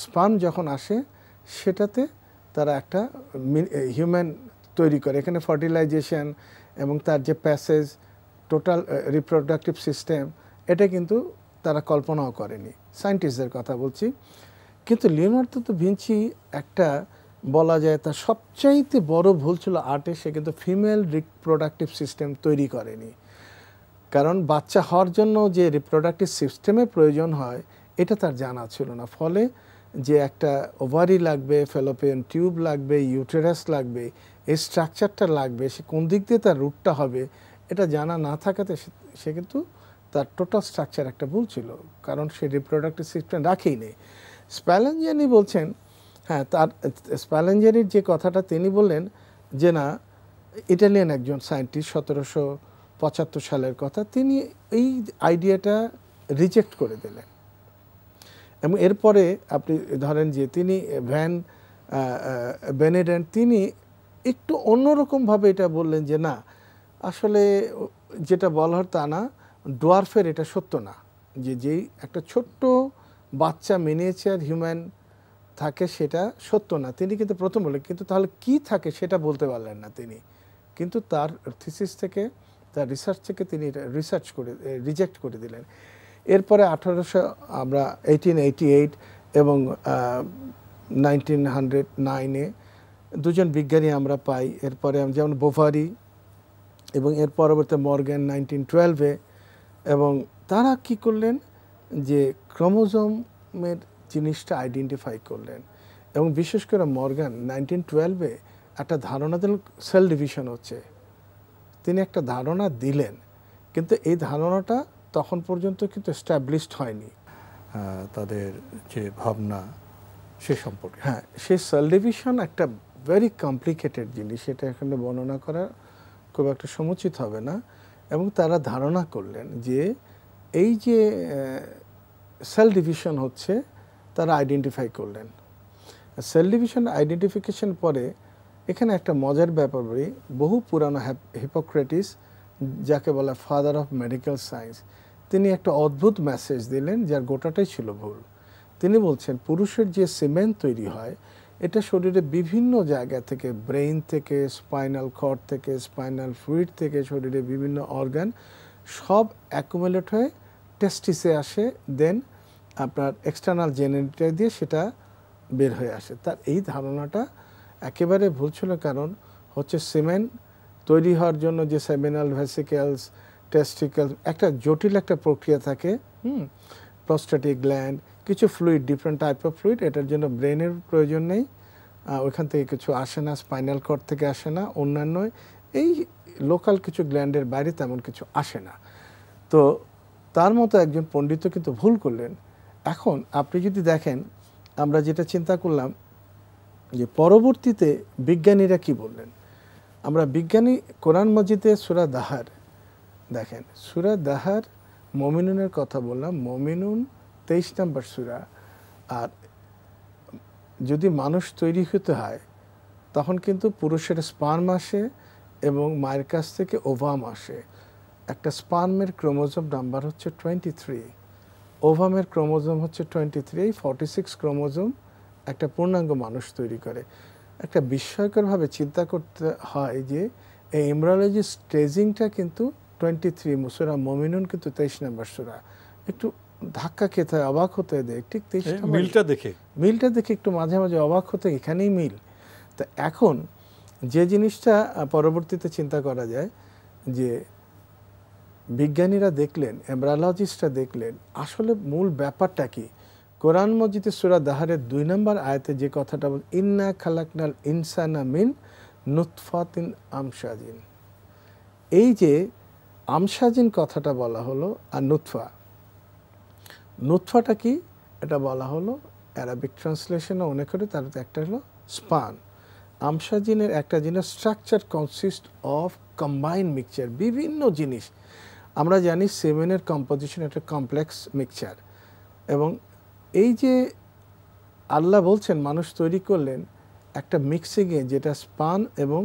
Speaker 6: স্পার্ম যখন আসে সেটাতে তারা একটা হিউম্যান তৈরি করে। এখানে ফার্টিলাইজেশন এবং তার যে প্যাসেজ, টোটাল রিপ্রোডাক্টিভ সিস্টেম, এটা কিন্তু তারা কল্পনাও করেনি, সায়েন্টিস্টদের কথা বলছি। কিন্তু লিওনার্দো দা ভিঞ্চি একটা বলা যায় তার সবচাইতে বড় ভুল ছিল আর্টে, সে কিন্তু ফিমেল রিপ্রোডাক্টিভ সিস্টেম তৈরি করেনি। কারণ বাচ্চা হওয়ার জন্য যে রিপ্রোডাক্টিভ সিস্টেমের প্রয়োজন হয় এটা তার জানা ছিল না, ফলে যে একটা ওভারি লাগবে, ফ্যালোপিয়ান টিউব লাগবে, ইউটেরাস লাগবে, এই স্ট্রাকচারটা লাগবে, সে কোন দিক দিয়ে তার রুটটা হবে এটা জানা না থাকাতে সে কিন্তু তার টোটাল স্ট্রাকচার একটা ভুল ছিল, কারণ সে রিপ্রোডাক্টিভ সিস্টেম রাখেই নেই। স্প্যালেঞ্জানি বলছেন, হ্যাঁ, তার স্প্যালেঞ্জানির যে কথাটা তিনি বললেন যে না, ইটালিয়ান একজন সায়েন্টিস্ট, 1775 সালের কথা, তিনি এই আইডিয়াটা রিজেক্ট করে দিলেন। এবং এরপরে আপনি ধরেন যে তিনি ভ্যান বেনেডেন্ট, তিনি একটু অন্যরকমভাবে এটা বললেন যে না, আসলে যেটা বলার তা না, ডোয়ার্ফের এটা সত্য না, যে যেই একটা ছোট্ট বাচ্চা মিনিয়েচার হিউম্যান থাকে সেটা সত্য না। তিনি কিন্তু প্রথম বললেন, কিন্তু তাহলে কি থাকে সেটা বলতে পারলেন না তিনি। কিন্তু তার থিসিস থেকে, তার রিসার্চ থেকে তিনি এটা রিজেক্ট করে দিলেন। এরপরে 1888 এবং 1909-এ দুজন বিজ্ঞানী আমরা পাই। এরপরে যেমন বোভারি এবং এর পরবর্তী মর্গ্যান 1912-এ, এবং তারা কি করলেন যে ক্রোমোজোমের জিনিসটা আইডেন্টিফাই করলেন। এবং বিশেষ করে মর্গ্যান 1912-এ একটা ধারণা দিলেন সেল ডিভিশন হচ্ছে, তিনি একটা ধারণা দিলেন, কিন্তু এই ধারণাটা তখন পর্যন্ত কিন্তু এস্টাবলিশড হয়নি
Speaker 2: তাদের যে ভাবনা সে সম্পর্কে।
Speaker 6: হ্যাঁ, সেই সেল ডিভিশন একটা ভেরি কমপ্লিকেটেড জিনিস, সেটা এখানে বর্ণনা করা খুব একটা সমুচিত হবে না। এবং তারা ধারণা করলেন যে এই যে সেল ডিভিশন হচ্ছে, তারা আইডেন্টিফাই করলেন। সেল ডিভিশন আইডেন্টিফিকেশন পরে এখানে একটা মজার ব্যাপার বলি, বহু পুরানো হিপোক্রেটিস, যাকে বলা ফাদার অফ মেডিকেল সায়েন্স, তিনি একটা অদ্ভুত মেসেজ দিলেন যার গোটাটাই ছিল ভুল। তিনি বলছেন পুরুষের যে সিমেন্ট তৈরি হয়, এটা শরীরে বিভিন্ন জায়গা থেকে, ব্রেইন থেকে, স্পাইনাল কর্ড থেকে, স্পাইনাল ফ্লুইড থেকে, শরীরে বিভিন্ন অর্গান সব অ্যাকুমুলেট হয়ে টেস্টিসে আসে, দেন আপনার এক্সটার্নাল জেনারেটর দিয়ে সেটা বের হয়ে আসে। তার এই ধারণাটা একেবারে ভুল ছিল, কারণ হচ্ছে সিমেন্ট তৈরি হওয়ার জন্য যে সেমিনাল ভেসিকেলস, টেস্টিকেলস, একটা জটিল একটা প্রক্রিয়া থাকে, প্রস্ট্যাটিক গ্ল্যান্ড, কিছু fluid, different type of fluid, এটার জন্য ব্রেনের প্রয়োজন নেই, ওইখান থেকে কিছু আসে না, স্পাইনাল কর্ড থেকে আসে না, অন্যান্য এই লোকাল কিছু গ্ল্যান্ডের বাইরে তেমন কিছু আসে না। তো তার মতো একজন পণ্ডিত কিন্তু ভুল করলেন। এখন আপনি যদি দেখেন, আমরা যেটা চিন্তা করলাম যে পরবর্তীতে বিজ্ঞানীরা কি বললেন, আমরা বিজ্ঞানী কোরআন মজিদে সূরা দাহার দেখেন, সূরা দাহার মুমিনুনের কথা বললাম, মুমিনুন 23 নম্বর সূরা। আর যদি মানুষ তৈরি হতে হয় তখন কিন্তু পুরুষের স্পার্ম আসে এবং মায়ের কাছ থেকে ওভাম আসে। একটা স্পার্মের ক্রোমোজোম নাম্বার হচ্ছে 23, ওভামের ক্রোমোজোম হচ্ছে 23, 46 ক্রোমোজোম একটা পূর্ণাঙ্গ মানুষ তৈরি করে। একটা বিস্ময়করভাবে চিন্তা করতে হয় যে এই এমব্রায়োলজি স্টেজিংটা কিন্তু 23, সূরা মুমিনুন কিন্তু 23 নম্বর সূরা। একটু ধাক্কা খেতে হয়, অবাক হতে দেয়, ঠিক 23 মিলটা দেখে একটু মাঝে মাঝে অবাক হতে, এখানেই মিল। তো এখন যে জিনিসটা পরবর্তীতে চিন্তা করা যায় যে বিজ্ঞানীরা দেখলেন, এমব্রায়োলজিস্টরা দেখলেন, আসলে মূল ব্যাপারটা কি। কোরআন মজিদে সূরা দাহারের 2 নম্বর আয়াতে যে কথাটা বল, ইন্না খালাকনাল ইনসানা মিন নুতফাতিন আমশাজিন, এই যে আমশাজিন কথাটা বলা হলো, আর নুতফাটা কি এটা বলা হলো, অ্যারাবিক ট্রান্সলেশনে অনেক করে, তার একটা হলো স্পান। আমশাজিনের একটা জিনিস structure consist of combined mixture, বিভিন্ন জিনিস। আমরা জানি সেমেনের কম্পোজিশন একটা কমপ্লেক্স মিক্সচার, এবং এই যে আল্লাহ বলছেন মানুষ তৈরি করলেন একটা মিক্সিংয়ে, যেটা স্পান এবং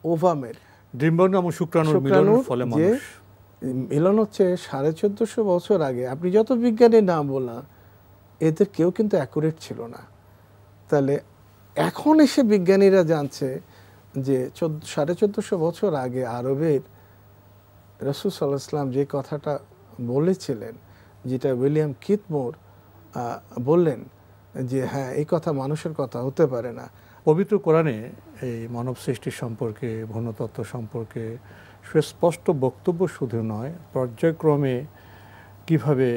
Speaker 6: ওভামের
Speaker 2: ডিম্বাণু এবং শুক্রাণুর মিলনের ফলে মানুষ
Speaker 6: মিলন হচ্ছে 1450 বছর আগে। আপনি যত বিজ্ঞানীর নাম বললাম, এদের কেউ কিন্তু অ্যাকুরেট ছিল না। তাহলে এখন এসে বিজ্ঞানীরা জানছে যে 1450 বছর আগে আরবের রাসূল সাল্লাল্লাহু আলাইহি ওয়াসাল্লাম যে কথাটা বলেছিলেন, যেটা উইলিয়াম কিথমোর বললেন যে হ্যাঁ, এই কথা মানুষের কথা হতে পারে না।
Speaker 2: পবিত্র কোরআনে এই মানব সৃষ্টি সম্পর্কে, ভূণতত্ত্ব সম্পর্কে সুস্পষ্ট বক্তব্য শুধু নয়, পর্যায়ক্রমে কিভাবে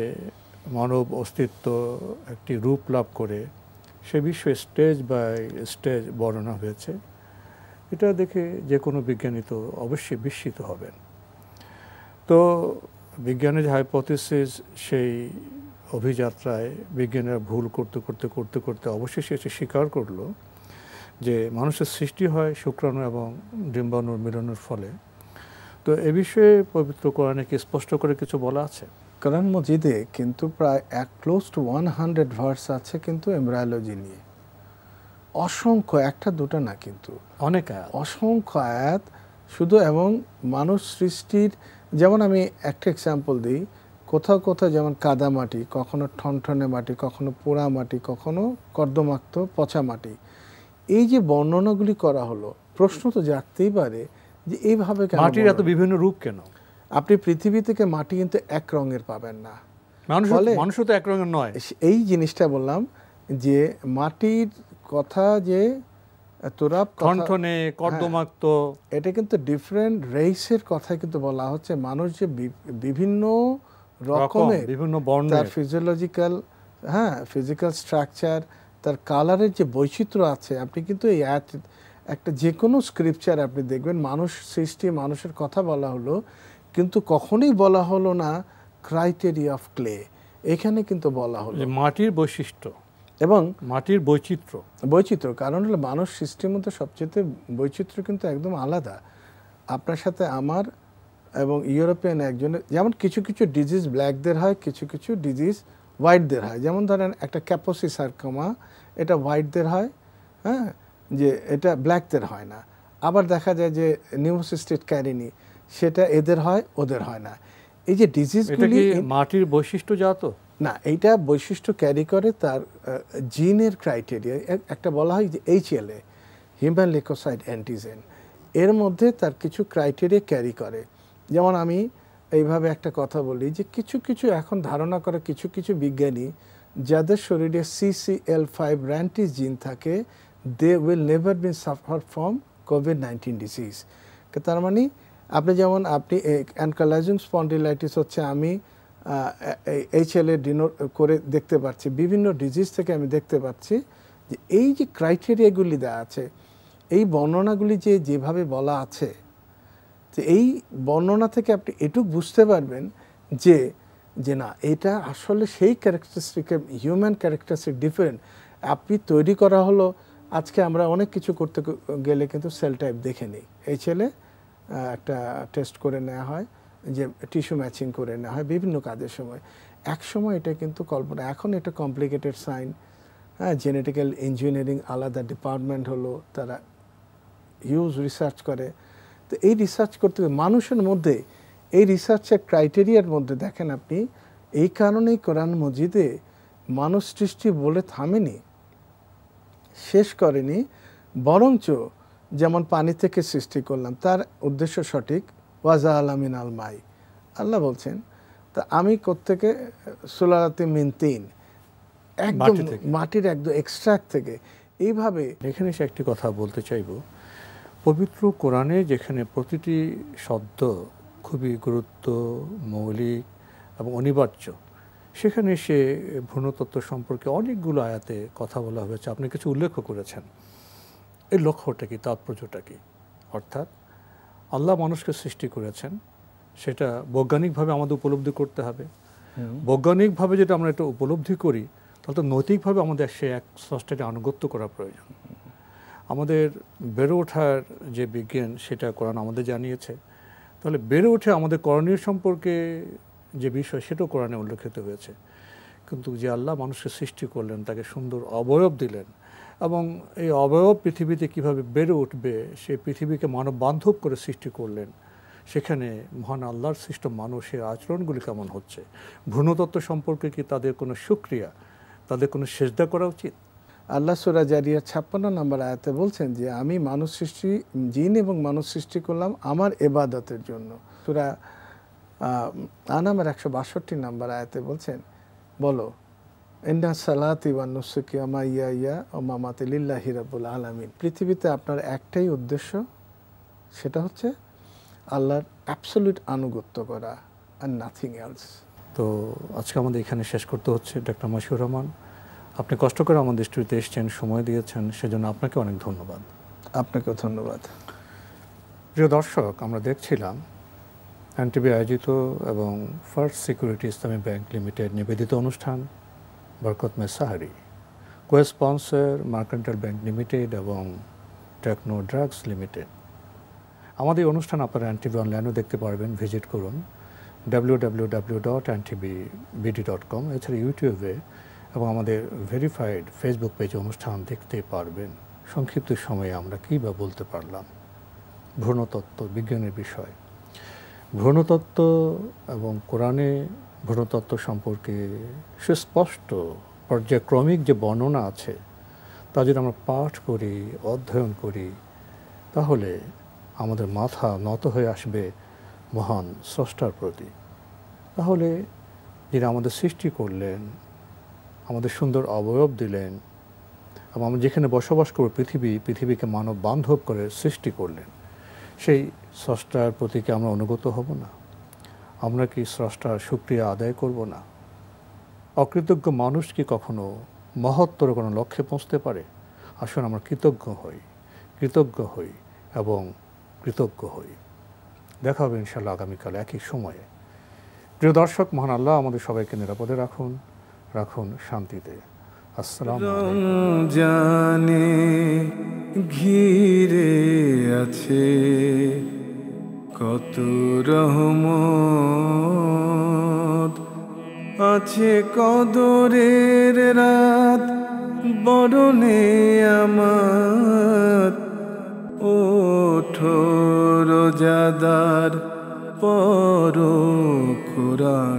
Speaker 2: মানব অস্তিত্ব একটি রূপ লাভ করে সে বিষয়ে স্টেজ বাই স্টেজ বর্ণনা হয়েছে। এটা দেখে যে কোনো বিজ্ঞানী তো অবশ্যই বিস্মিত হবেন। তো বিজ্ঞানের যে হাইপোথিসিস, সেই অভিযাত্রায় বিজ্ঞানীরা ভুল করতে করতে অবশেষে এসে স্বীকার করলো যে মানুষের সৃষ্টি হয় শুক্রাণু এবং ডিম্বাণুর মিলনের ফলে। তো এ বিষয়ে পবিত্র কোরআনে কি স্পষ্ট করে কিছু বলা আছে?
Speaker 6: কোরআন মজিদে কিন্তু প্রায় ক্লোজ টু 100 ভার্স আছে কিন্তু এমব্রায়োলজি নিয়ে, অসংখ্য, একটা দুটা না, কিন্তু
Speaker 2: অনেক আয়াত,
Speaker 6: অসংখ্য আয়াত শুধু। এবং মানুষ সৃষ্টির, যেমন আমি একটা এক্সাম্পল দিই, কোথাও কোথাও যেমন কাদা মাটি, কখনো ঠনঠনে মাটি, কখনো পোড়া মাটি, কখনো কর্দমাক্ত পচা মাটি, এই যে বর্ণনাগুলি করা হলো, প্রশ্ন তো জাগতেই পারে যে এইভাবে কেন
Speaker 2: মাটির এত বিভিন্ন রূপ কেন?
Speaker 6: আপনি পৃথিবী থেকে মাটি কিন্তু এক রঙের পাবেন না।
Speaker 2: মানুষও তো এক রঙের নয়।
Speaker 6: এই জিনিসটা বললাম যে মাটির কথা, যে তোরাব,
Speaker 2: ঠনঠনে, কর্দমাক্ত,
Speaker 6: এটা কিন্তু ডিফারেন্ট রেসের কথা কিন্তু বলা হচ্ছে। মানুষ যে বিভিন্ন রকমের,
Speaker 2: বিভিন্ন বর্ণের,
Speaker 6: তার ফিজিওলজিক্যাল, ফিজিক্যাল স্ট্রাকচার, তার কালারের যে বৈচিত্র্য আছে, আপনি কিন্তু এই একটা যে কোনো স্ক্রিপচার আপনি দেখবেন মানুষ সৃষ্টি, মানুষের কথা বলা হলো, কিন্তু কখনোই বলা হলো না ক্রাইটেরিয়া অফ ক্লে। এখানে কিন্তু বলা হলো
Speaker 2: মাটির বৈশিষ্ট্য
Speaker 6: এবং
Speaker 2: মাটির বৈচিত্র্য।
Speaker 6: কারণ হলো মানুষ সৃষ্টির মধ্যে সবচেয়ে বৈচিত্র্য কিন্তু একদম আলাদা। আপনার সাথে আমার এবং ইউরোপিয়ান একজনের, যেমন কিছু কিছু ডিজিজ ব্ল্যাকদের হয়, কিছু কিছু ডিজিজ হোয়াইটদের হয়। যেমন ধরেন একটা ক্যাপোসি সার্কোমা, এটা হোয়াইটদের হয়, যে এটা ব্ল্যাকদের হয় না। আবার দেখা যায় যে নিউমোসিস্টেট ক্যারিনি, সেটা এদের হয়, ওদের হয় না। এই যে ডিজিজগুলি
Speaker 2: মাটির বৈশিষ্ট্যজাত
Speaker 6: না, এইটা বৈশিষ্ট্য ক্যারি করে তার জিনের ক্রাইটেরিয়া। একটা বলা হয় যে HLA, হিউম্যান লিউকোসাইট অ্যান্টিজেন, এর মধ্যে তার কিছু ক্রাইটেরিয়া ক্যারি করে। যেমন আমি এইভাবে একটা কথা বলি যে কিছু কিছু এখন ধারণা করে কিছু কিছু বিজ্ঞানী, যাদের শরীরে CCL5 র্যান্টিস জিন থাকে, they will never been suffer from COVID-19 disease. তার মানে আপনি যেমন অ্যানকাইলোজিং স্পন্ডিলাইটিস হচ্ছে, আমি HLA ডিনোট করে দেখতে পাচ্ছি, বিভিন্ন ডিজিজ থেকে আমি দেখতে পাচ্ছি যে এই যে ক্রাইটেরিয়াগুলি দেওয়া আছে, এই বর্ণনাগুলি যেভাবে বলা আছে, যে এই বর্ণনা থেকে আপনি এটুকু বুঝতে পারবেন যে না, এটা আসলে সেই ক্যারেক্টারিস্টিকের, হিউম্যান ক্যারেক্টারিস্টিক ডিফারেন্ট। আপনি তৈরি করা হলো, আজকে আমরা অনেক কিছু করতে গেলে কিন্তু সেল টাইপ দেখে নিই, HLA একটা টেস্ট করে নেওয়া হয়, যে টিস্যু ম্যাচিং করে নেওয়া হয় বিভিন্ন কাজের সময়। এক সময় এটা কিন্তু কল্পনা, এখন এটা কমপ্লিকেটেড সাইন। জেনেটিক্যাল ইঞ্জিনিয়ারিং আলাদা ডিপার্টমেন্ট হলো, তারা হিউজ রিসার্চ করে। তো এই রিসার্চ করতে মানুষের মধ্যে, এই রিসার্চের ক্রাইটেরিয়ার মধ্যে দেখেন আপনি, এই কারণেই কোরআন মজিদে মানুষ সৃষ্টি বলে থামেনি, শেষ করেনি, বরঞ্চ যেমন পানি থেকে সৃষ্টি করলাম, তার উদ্দেশ্য সঠিক, ওয়াজা আলামিন আল মাই, আল্লাহ বলছেন তা আমি কোত্থেকে, সুলালাতে মিন তিন, একদম মাটির একদম এক্সট্রাক্ট থেকে। এইভাবে
Speaker 2: এখানে সে একটি কথা বলতে চাইব, পবিত্র কোরআনে যেখানে প্রতিটি শব্দ খুবই গুরুত্ব, মৌলিক এবং অনিবার্য, সেখানে সে ভ্রূণতত্ত্ব সম্পর্কে অনেকগুলো আয়াতে কথা বলা হয়েছে। আপনি কিছু উল্লেখ করেছেন। এই লক্ষ্যটা কি, তাৎপর্যটা কি? অর্থাৎ আল্লাহ মানুষকে সৃষ্টি করেছেন, সেটা বৈজ্ঞানিকভাবে আমাদের উপলব্ধি করতে হবে। বৈজ্ঞানিকভাবে যেটা আমরা এটা উপলব্ধি করি, তাহলে তো নৈতিকভাবে আমাদের সে এক স্রষ্টাকে আনুগত্য করা প্রয়োজন। আমাদের বেড়ে ওঠার যে বিজ্ঞান, সেটা কোরআন আমাদের জানিয়েছে। তাহলে বেড়ে ওঠে আমাদের করণীয় সম্পর্কে যে বিষয়, সেটাও কোরআনে উল্লেখিত হয়েছে। কিন্তু যে আল্লাহ মানুষকে সৃষ্টি করলেন, তাকে সুন্দর অবয়ব দিলেন, এবং এই অবয়ব পৃথিবীতে কিভাবে বেড়ে উঠবে, সেই পৃথিবীকে মানব বান্ধব করে সৃষ্টি করলেন, সেখানে মহান আল্লাহর সৃষ্ট মানুষের আচরণগুলি কেমন হচ্ছে, ভ্রূণতত্ত্ব সম্পর্কে কি তাদের কোনো সুক্রিয়া, তাদের কোনো সেজদা করা উচিত?
Speaker 6: আল্লাহ সূরা জারিয়ার 56 নম্বর আয়াতে বলছেন যে আমি মানুষ সৃষ্টি, জিন এবং মানুষ সৃষ্টি করলাম আমার ইবাদতের জন্য। সূরা আনামের 162 নম্বর আয়াতে বলছেন, বলো ইন্না সালাতি ওয়া নুসুকি ওয়া মাহইয়া ওয়া মামাতি লিল্লাহি রাব্বিল আলামিন। পৃথিবীতে আপনার একটাই উদ্দেশ্য, সেটা হচ্ছে আল্লাহর অ্যাবসলিউট আনুগত্য করা, আর নাথিং এলস।
Speaker 2: তো আজকে আমাদের এখানে শেষ করতে হচ্ছে। ডক্টর মশিউর রহমান, আপনি কষ্ট করে আমাদের স্টুডিওতে এসেছেন, সময় দিয়েছেন, সেজন্য আপনাকে অনেক ধন্যবাদ।
Speaker 6: আপনাকেও ধন্যবাদ।
Speaker 2: প্রিয় দর্শক, আমরা দেখছিলাম এনটিভি আয়োজিত এবং first security Islami bank limited নিবেদিত অনুষ্ঠান বরকত মে সাহারি। কো-স্পন্সর মার্কেন্টাইল ব্যাংক লিমিটেড এবং টেকনো ড্রাগস লিমিটেড। আমাদের এই অনুষ্ঠান আপনারা এনটিভি অনলাইনেও দেখতে পারবেন, ভিজিট করুন www.ntvbd.com। এছাড়া ইউটিউবে এবং আমাদের ভেরিফাইড ফেসবুক পেজে অনুষ্ঠান দেখতে পারবেন। সংক্ষিপ্ত সময়ে আমরা কী বা বলতে পারলাম? ভ্রূণতত্ত্ব বিজ্ঞানের বিষয়। ভ্রূণতত্ত্ব এবং কোরআনে ভ্রূণতত্ত্ব সম্পর্কে সুস্পষ্ট পর্যায়ক্রমিক যে বর্ণনা আছে তা যদি আমরা পাঠ করি, অধ্যয়ন করি, তাহলে আমাদের মাথা নত হয়ে আসবে মহান স্রষ্টার প্রতি। তাহলে যিনি আমাদের সৃষ্টি করলেন, আমাদের সুন্দর অবয়ব দিলেন এবং আমরা যেখানে বসবাস করব পৃথিবীকে মানব বান্ধব করে সৃষ্টি করলেন, সেই স্রষ্টার প্রতি কি আমরা অনুগত হব না? আমরা কি স্রষ্টার শুকরিয়া আদায় করব না? অকৃতজ্ঞ মানুষ কি কখনো মহত্তর কোনো লক্ষ্যে পৌঁছতে পারে? আসুন আমরা কৃতজ্ঞ হই এবং কৃতজ্ঞ হই। দেখা হবে ইনশাআল্লাহ আগামীকাল একই সময়ে। প্রিয় দর্শক, মহান আল্লাহ আমাদের সবাইকে নিরাপদে রাখুন শান্তিতে। আসসালামু আলাইকুম।
Speaker 1: রমজানে ঘিরে আছে কত রহমত, আছে কদরের রাত বরণে আমার। ওঠো রোজাদার পড়ো কোরআন।